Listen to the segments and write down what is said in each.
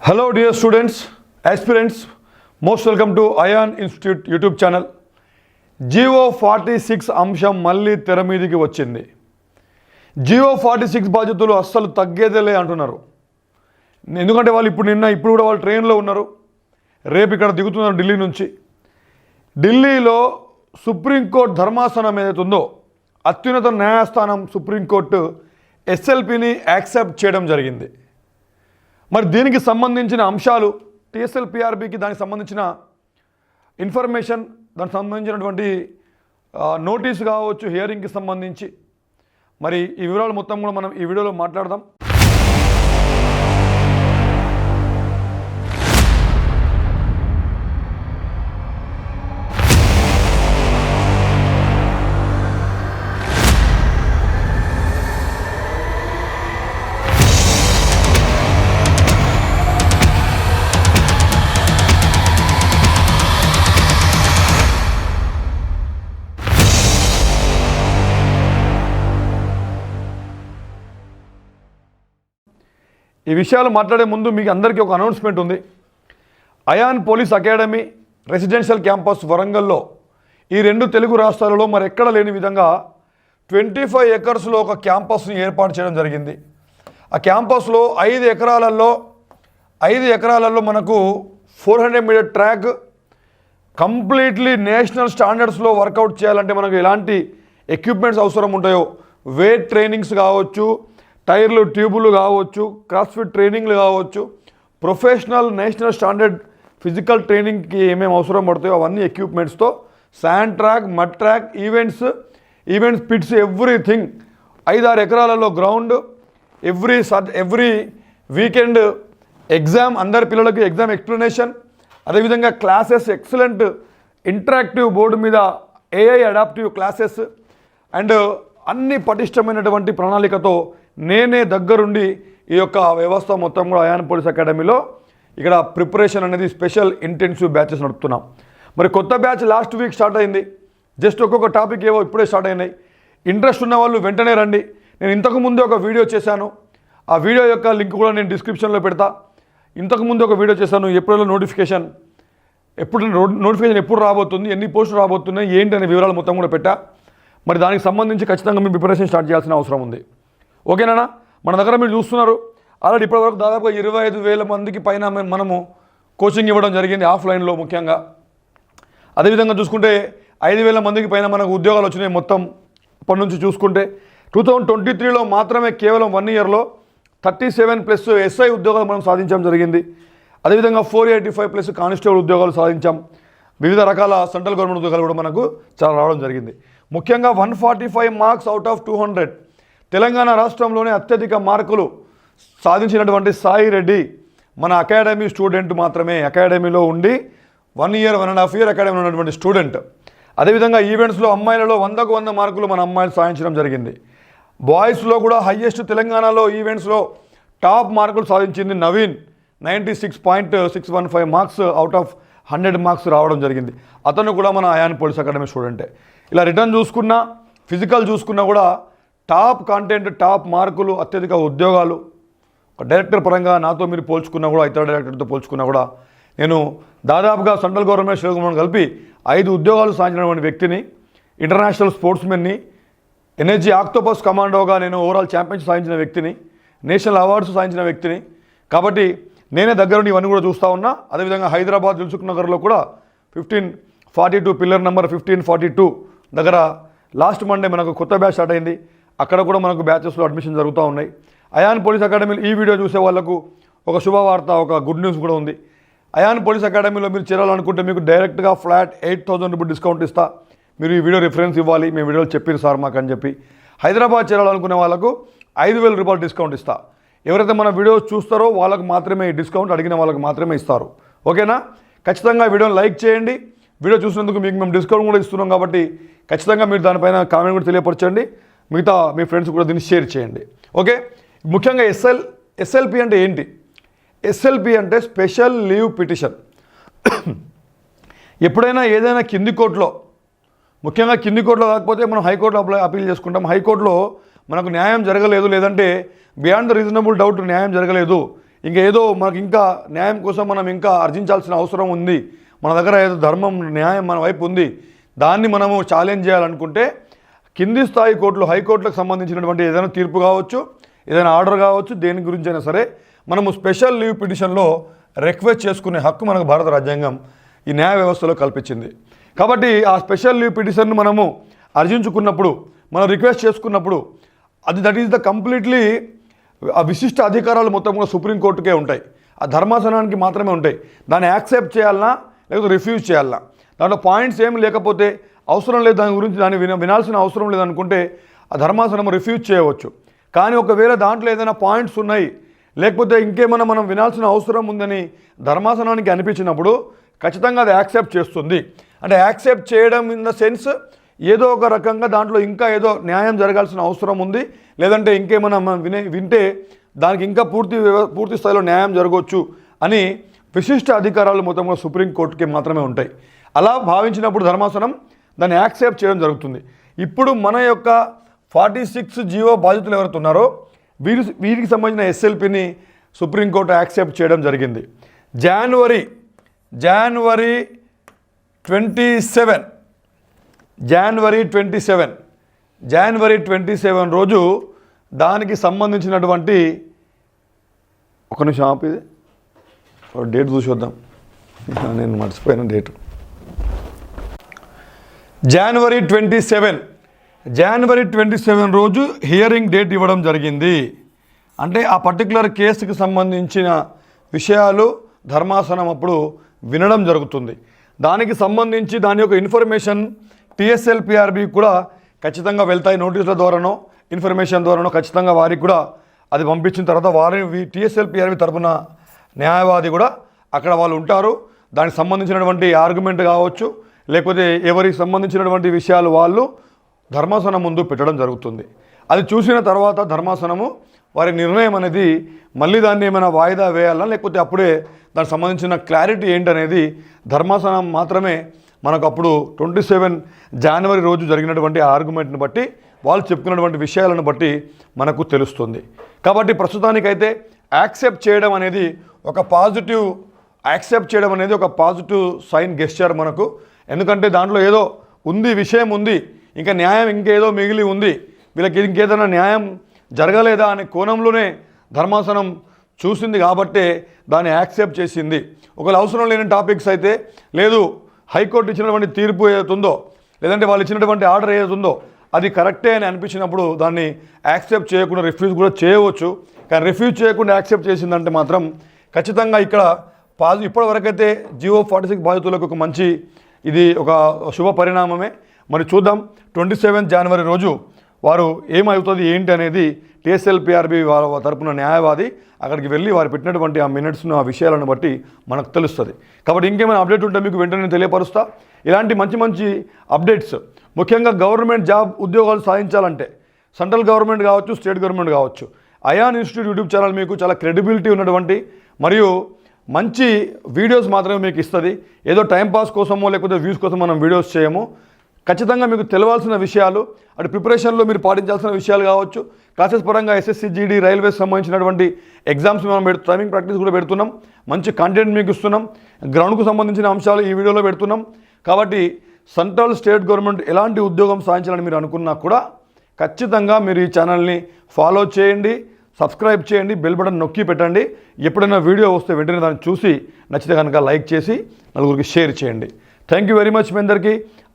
Hello dear students, aspirants, most welcome to Ion Institute YouTube channel. Geo 46 అంశం మళ్ళీ తెర మీదికి వచ్చింది. Geo 46 బాధ్యతలు అస్సలు తగ్గేదేలే అంటున్నారు. ఎందుకంటే వాళ్ళు ఇప్పుడు కూడా వాళ్ళు ట్రైన్లో ఉన్నారు. రేపు ఇక్కడ దిగుతున్నారు ఢిల్లీ నుంచి. ఢిల్లీలో సుప్రీంకోర్టు ధర్మాసనం ఏదైతే ఉందో అత్యున్నత న్యాయస్థానం సుప్రీంకోర్టు ఎస్ఎల్పిని యాక్సెప్ట్ చేయడం జరిగింది. మరి దీనికి సంబంధించిన అంశాలు టీఎస్ఎల్పిఆర్బికి దానికి సంబంధించిన ఇన్ఫర్మేషన్ దానికి సంబంధించినటువంటి నోటీస్ కావచ్చు హియరింగ్కి సంబంధించి మరి ఈ వివరాలు మొత్తం కూడా మనం ఈ వీడియోలో మాట్లాడదాం. ఈ విషయాలు మాట్లాడే ముందు మీకు అందరికీ ఒక అనౌన్స్మెంట్ ఉంది. Ayaan police academy residential campus వరంగల్లో ఈ రెండు తెలుగు రాష్ట్రాలలో మరి ఎక్కడ లేని విధంగా 25 ఎకర్స్లో ఒక క్యాంపస్ని ఏర్పాటు చేయడం జరిగింది. ఆ క్యాంపస్లో 5 ఎకరాలలో మనకు 400 మీటర్ ట్రాక్ కంప్లీట్లీ నేషనల్ స్టాండర్డ్స్లో వర్కౌట్ చేయాలంటే మనకు ఎలాంటి ఎక్విప్మెంట్స్ అవసరం ఉంటాయో వెయిట్ ట్రైనింగ్స్ కావచ్చు, టైర్లు ట్యూబులు కావచ్చు, క్రాస్ఫిట్ ట్రైనింగ్లు కావచ్చు, ప్రొఫెషనల్ నేషనల్ స్టాండర్డ్ ఫిజికల్ ట్రైనింగ్కి ఏమేమి అవసరం పడతాయో అవన్నీ ఎక్విప్మెంట్స్తో sand track, mud track, events pits, everything 5-6 ఎకరాలలో గ్రౌండ్, ఎవ్రీ వీకెండ్ ఎగ్జామ్, అందరి పిల్లలకు ఎగ్జామ్ ఎక్స్ప్లెనేషన్, అదేవిధంగా క్లాసెస్ ఎక్సలెంట్ ఇంటరాక్టివ్ బోర్డు మీద ఏఐ అడాప్టివ్ క్లాసెస్ అండ్ అన్ని పటిష్టమైనటువంటి ప్రణాళికతో నేనే దగ్గరుండి ఈ యొక్క వ్యవస్థ మొత్తం కూడా అయాన్ పోలీస్ అకాడమీలో ఇక్కడ ప్రిపరేషన్ అనేది స్పెషల్ ఇంటెన్సివ్ బ్యాచెస్ నడుపుతున్నాం. మరి కొత్త బ్యాచ్ లాస్ట్ వీక్ స్టార్ట్ అయింది. జస్ట్ ఒక్కొక్క టాపిక్ ఏవో ఇప్పుడే స్టార్ట్ అయినాయి. ఇంట్రెస్ట్ ఉన్న వాళ్ళు వెంటనే రండి. నేను ఇంతకుముందే ఒక వీడియో చేశాను. ఆ వీడియో యొక్క లింక్ కూడా నేను డిస్క్రిప్షన్లో పెడతా. ఇంతకుముందు ఒక వీడియో చేశాను. ఎప్పుడు నోటిఫికేషన్ ఎప్పుడు రాబోతుంది, ఎన్ని పోస్టులు రాబోతున్నాయి, ఏంటి అనే వివరాలు మొత్తం కూడా పెట్టా. మరి దానికి సంబంధించి ఖచ్చితంగా మీరు ప్రిపరేషన్ స్టార్ట్ చేయాల్సిన అవసరం ఉంది. ఓకేనా? మన దగ్గర మీరు చూస్తున్నారు ఆల్రెడీ ఇప్పటివరకు దాదాపుగా 25,000 మందికి పైన మనము కోచింగ్ ఇవ్వడం జరిగింది ఆఫ్లైన్లో ముఖ్యంగా. అదేవిధంగా చూసుకుంటే 5,000 మందికి పైన మనకు ఉద్యోగాలు వచ్చినాయి. మొత్తం ఇప్పటి నుంచి చూసుకుంటే 2023లో మాత్రమే కేవలం 1 ఇయర్లో 37+ ఎస్ఐ ఉద్యోగాలు మనం సాధించడం జరిగింది. అదేవిధంగా 485+ కానిస్టేబుల్ ఉద్యోగాలు సాధించాం. వివిధ రకాల సెంట్రల్ గవర్నమెంట్ ఉద్యోగాలు కూడా మనకు చాలా రావడం జరిగింది. ముఖ్యంగా 145 మార్క్స్ అవుట్ ఆఫ్ 200 తెలంగాణ రాష్ట్రంలోనే అత్యధిక మార్కులు సాధించినటువంటి సాయి రెడ్డి మన అకాడమీ స్టూడెంట్ మాత్రమే. అకాడమీలో ఉండి 1 ఇయర్ 1.5 ఇయర్ అకాడమీలో ఉన్నటువంటి స్టూడెంట్. అదేవిధంగా ఈవెంట్స్లో అమ్మాయిలలో 100కు 100 మార్కులు మన అమ్మాయిలు సాధించడం జరిగింది. బాయ్స్లో కూడా హయ్యెస్ట్ తెలంగాణలో ఈవెంట్స్లో టాప్ మార్కులు సాధించింది Naveen. 96.615 marks out of 100 marks రావడం జరిగింది. అతను కూడా మన అయాన్ పోలీస్ అకాడమీ స్టూడెంటే. ఇలా రిటర్న్ చూసుకున్నా, ఫిజికల్ చూసుకున్నా కూడా టాప్ కంటెంట్, టాప్ మార్కులు, అత్యధిక ఉద్యోగాలు. ఒక డైరెక్టర్ పరంగా నాతో మీరు పోల్చుకున్నా కూడా, ఇతర డైరెక్టర్తో పోల్చుకున్నా కూడా నేను దాదాపుగా సెంట్రల్ గవర్నమెంట్, స్టేట్ గవర్నమెంట్ కలిపి 5 ఉద్యోగాలు సాధించినటువంటి వ్యక్తిని. ఇంటర్నేషనల్ స్పోర్ట్స్మెన్ని, ఎనర్జీ ఆక్టోపస్ కమాండోగా నేను ఓవరాల్ ఛాంపియన్షిప్ సాధించిన వ్యక్తిని, నేషనల్ అవార్డ్స్ సాధించిన వ్యక్తిని. కాబట్టి నేనే దగ్గరుండి ఇవన్నీ కూడా చూస్తూ ఉన్నా. అదేవిధంగా హైదరాబాద్ దిల్సుఖ్ నగర్లో కూడా 1542 పిల్లర్ నెంబర్ 1542 దగ్గర లాస్ట్ మండే మనకు కొత్త బ్యాచ్ స్టార్ట్ అయింది. అక్కడ కూడా మనకు బ్యాచెస్లో అడ్మిషన్ జరుగుతూ ఉన్నాయి. అయాన్ పోలీస్ అకాడమీలో ఈ వీడియో చూసే వాళ్ళకు ఒక శుభవార్త, ఒక గుడ్ న్యూస్ కూడా ఉంది. అయాన్ పోలీస్ అకాడమీలో మీరు చేరాలనుకుంటే మీకు డైరెక్ట్గా ఫ్లాట్ 8,000 రూపీస్ డిస్కౌంట్ ఇస్తా. మీరు ఈ వీడియో రిఫరెన్స్ ఇవ్వాలి, మేము వీడియోలు చెప్పారు సార్ మాకు అని చెప్పి. హైదరాబాద్ చేరాలనుకునే వాళ్ళకు 5,000 రూపాయలు డిస్కౌంట్ ఇస్తా. ఎవరైతే మన వీడియోస్ చూస్తారో వాళ్ళకు మాత్రమే ఈ డిస్కౌంట్, అడిగిన వాళ్ళకి మాత్రమే ఇస్తారు. ఓకేనా? ఖచ్చితంగా వీడియోని లైక్ చేయండి. వీడియో చూసినందుకు మీకు మేము డిస్కౌంట్ కూడా ఇస్తున్నాం కాబట్టి ఖచ్చితంగా మీరు దానిపైన కామెంట్ కూడా తెలియపరచండి. మిగతా మీ ఫ్రెండ్స్ కూడా దీన్ని షేర్ చేయండి. ఓకే? ముఖ్యంగా ఎస్ఎల్పి అంటే ఏంటి? ఎస్ఎల్పి అంటే స్పెషల్ లీవ్ పిటిషన్. ఎప్పుడైనా ఏదైనా కింది కోర్టులో, ముఖ్యంగా కింది కోర్టులో కాకపోతే మనం హైకోర్టులో అపీల్ చేసుకుంటాం. హైకోర్టులో మనకు న్యాయం జరగలేదు, లేదంటే బియాండ్ ద రీజనబుల్ డౌట్ న్యాయం జరగలేదు, ఇంకా ఏదో మనకి ఇంకా న్యాయం కోసం మనం ఇంకా అర్జించాల్సిన అవసరం ఉంది, మన దగ్గర ఏదో ధర్మం న్యాయం మన వైపు ఉంది, దాన్ని మనము ఛాలెంజ్ చేయాలనుకుంటే కింది స్థాయి కోర్టులు హైకోర్టులకు సంబంధించినటువంటి ఏదైనా తీర్పు కావచ్చు, ఏదైనా ఆర్డర్ కావచ్చు, దేని గురించి అయినా సరే మనము స్పెషల్ లీవ్ పిటిషన్లో రిక్వెస్ట్ చేసుకునే హక్కు మనకు భారత రాజ్యాంగం ఈ న్యాయ వ్యవస్థలో కల్పించింది. కాబట్టి ఆ స్పెషల్ లీవ్ పిటిషన్ను మనము అర్జించుకున్నప్పుడు, మనం రిక్వెస్ట్ చేసుకున్నప్పుడు దట్ ఈస్ ద కంప్లీట్లీ ఆ విశిష్ట అధికారాలు మొత్తం కూడా సుప్రీంకోర్టుకే ఉంటాయి, ఆ ధర్మాసనానికి మాత్రమే ఉంటాయి. దాన్ని యాక్సెప్ట్ చేయాలన్నా లేకపోతే రిఫ్యూజ్ చేయాలన్నా, దాంట్లో పాయింట్స్ ఏమి లేకపోతే అవసరం లేదు, దాని గురించి దాన్ని వినాల్సిన అవసరం లేదనుకుంటే ఆ ధర్మాసనం రిఫ్యూజ్ చేయవచ్చు. కానీ ఒకవేళ దాంట్లో ఏదైనా పాయింట్స్ ఉన్నాయి, లేకపోతే ఇంకేమైనా మనం వినాల్సిన అవసరం ఉందని ధర్మాసనానికి అనిపించినప్పుడు ఖచ్చితంగా అది యాక్సెప్ట్ చేస్తుంది. అంటే యాక్సెప్ట్ చేయడం ఇన్ ద సెన్స్ ఏదో ఒక రకంగా దాంట్లో ఇంకా ఏదో న్యాయం జరగాల్సిన అవసరం ఉంది, లేదంటే ఇంకేమైనా మనం వింటే దానికి ఇంకా పూర్తి స్థాయిలో న్యాయం జరగవచ్చు అని విశిష్ట అధికారాలు మొత్తంగా సుప్రీంకోర్టుకి మాత్రమే ఉంటాయి. అలా భావించినప్పుడు ధర్మాసనం దాన్ని యాక్సెప్ట్ చేయడం జరుగుతుంది. ఇప్పుడు మన యొక్క 46 జీవో బాధితులు ఎవరైతే ఉన్నారో వీరికి సంబంధించిన ఎస్ఎల్పిని సుప్రీంకోర్టు యాక్సెప్ట్ చేయడం జరిగింది. జనవరి 27 రోజు దానికి సంబంధించినటువంటి ఒక నిమిషం ఆపిది డేట్ చూసి వద్దాం, నేను మర్చిపోయిన డేటు. జనవరి 27 రోజు హియరింగ్ డేట్ ఇవ్వడం జరిగింది. అంటే ఆ పర్టికులర్ కేసుకి సంబంధించిన విషయాలు ధర్మాసనం అప్పుడు వినడం జరుగుతుంది. దానికి సంబంధించి దాని యొక్క ఇన్ఫర్మేషన్ టీఎస్ఎల్పిఆర్బి కూడా ఖచ్చితంగా వెళ్తాయి, నోటీసుల ద్వారానో ఇన్ఫర్మేషన్ ద్వారానో ఖచ్చితంగా వారికి కూడా అది పంపించిన తర్వాత వారి టీఎస్ఎల్పిఆర్బి తరపున న్యాయవాది కూడా అక్కడ వాళ్ళు ఉంటారు. దానికి సంబంధించినటువంటి ఆర్గ్యుమెంట్ కావచ్చు, లేకపోతే ఎవరికి సంబంధించినటువంటి విషయాలు వాళ్ళు ధర్మాసనం ముందు పెట్టడం జరుగుతుంది. అది చూసిన తర్వాత ధర్మాసనము వారి నిర్ణయం అనేది మళ్ళీ దాన్ని ఏమైనా వాయిదా వేయాలా, లేకపోతే అప్పుడే దానికి సంబంధించిన క్లారిటీ ఏంటనేది ధర్మాసనం మాత్రమే మనకు అప్పుడు 27 జనవరి రోజు జరిగినటువంటి ఆర్గ్యుమెంట్ని బట్టి వాళ్ళు చెప్పుకున్నటువంటి విషయాలను బట్టి మనకు తెలుస్తుంది. కాబట్టి ప్రస్తుతానికైతే యాక్సెప్ట్ చేయడం అనేది ఒక పాజిటివ్ సైన్ గెస్చర్ మనకు. ఎందుకంటే దాంట్లో ఏదో ఉంది, విషయం ఉంది, ఇంకా న్యాయం ఇంకేదో మిగిలి ఉంది, వీళ్ళకి ఇంకేదైనా న్యాయం జరగలేదా అనే కోణంలోనే ధర్మాసనం చూసింది కాబట్టే దాన్ని యాక్సెప్ట్ చేసింది. ఒకవేళ అవసరం లేని టాపిక్స్ అయితే లేదు, హైకోర్టు ఇచ్చినటువంటి తీర్పు ఏదైతుందో లేదంటే వాళ్ళు ఇచ్చినటువంటి ఆర్డర్ ఏదైతుందో అది కరెక్టే అని అనిపించినప్పుడు దాన్ని యాక్సెప్ట్ చేయకుండా రిఫ్యూజ్ కూడా చేయవచ్చు. కానీ రిఫ్యూజ్ చేయకుండా యాక్సెప్ట్ చేసిందంటే మాత్రం ఖచ్చితంగా ఇక్కడ ఇప్పటివరకైతే జీవో 46 బాధితులకు ఒక మంచి ఇది ఒక శుభ పరిణామమే. మరి చూద్దాం 27 జనవరి రోజు వారు ఏమవుతుంది ఏంటి అనేది టీఎస్ఎల్పిఆర్బి వారి తరపున న్యాయవాది అక్కడికి వెళ్ళి వారు పెట్టినటువంటి ఆ మినిట్స్ను ఆ విషయాలను బట్టి మనకు తెలుస్తుంది. కాబట్టి ఇంకేమైనా అప్డేట్ ఉంటే మీకు వెంటనే తెలియపరుస్తా. ఇలాంటి మంచి అప్డేట్స్ ముఖ్యంగా గవర్నమెంట్ జాబ్ ఉద్యోగాలు సాధించాలంటే సెంట్రల్ గవర్నమెంట్ కావచ్చు, స్టేట్ గవర్నమెంట్ కావచ్చు, అయాన్ ఇన్స్టిట్యూట్ యూట్యూబ్ ఛానల్ మీకు చాలా క్రెడిబిలిటీ ఉన్నటువంటి మరియు మంచి వీడియోస్ మాత్రమే మీకు ఇస్తుంది. ఏదో టైంపాస్ కోసమో లేకపోతే వ్యూస్ కోసం మనం వీడియోస్ చేయము. ఖచ్చితంగా మీకు తెలవాల్సిన విషయాలు, అటు ప్రిపరేషన్లో మీరు పాటించాల్సిన విషయాలు కావచ్చు, క్లాసెస్ పరంగా ఎస్ఎస్సి జీడీ రైల్వేస్ సంబంధించినటువంటి ఎగ్జామ్స్ మనం టైమింగ్ ప్రాక్టీస్ కూడా పెడుతున్నాం, మంచి కంటెంట్ మీకు ఇస్తున్నాం, గ్రౌండ్కు సంబంధించిన అంశాలు ఈ వీడియోలో పెడుతున్నాం. కాబట్టి సెంట్రల్ స్టేట్ గవర్నమెంట్ ఎలాంటి ఉద్యోగం సాధించాలని మీరు అనుకున్నా కూడా ఖచ్చితంగా మీరు ఈ ఛానల్ని ఫాలో చేయండి, సబ్స్క్రైబ్ చేయండి, బెల్ బటన్ నొక్కి పెట్టండి. ఎప్పుడైనా వీడియో వస్తే వెంటనే దాన్ని చూసి నచ్చితే కనుక లైక్ చేసి నలుగురికి షేర్ చేయండి. Thank you very much. మీ అందరికీ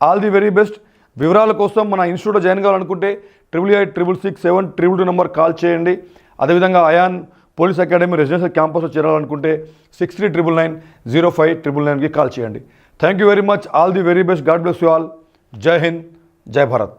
ఆల్ ది వెరీ బెస్ట్. వివరాల కోసం మన ఇన్స్టిట్యూట్లో జాయిన్ కావాలనుకుంటే 88866722 నెంబర్ కాల్ చేయండి. అదేవిధంగా అయాన్ పోలీస్ అకాడమీ రెసిడెన్షియల్ క్యాంపస్లో చేరాలనుకుంటే 6399905999కి కాల్ చేయండి. Thank you very much. All the very best. God bless you all. జై హింద్, జై భారత్.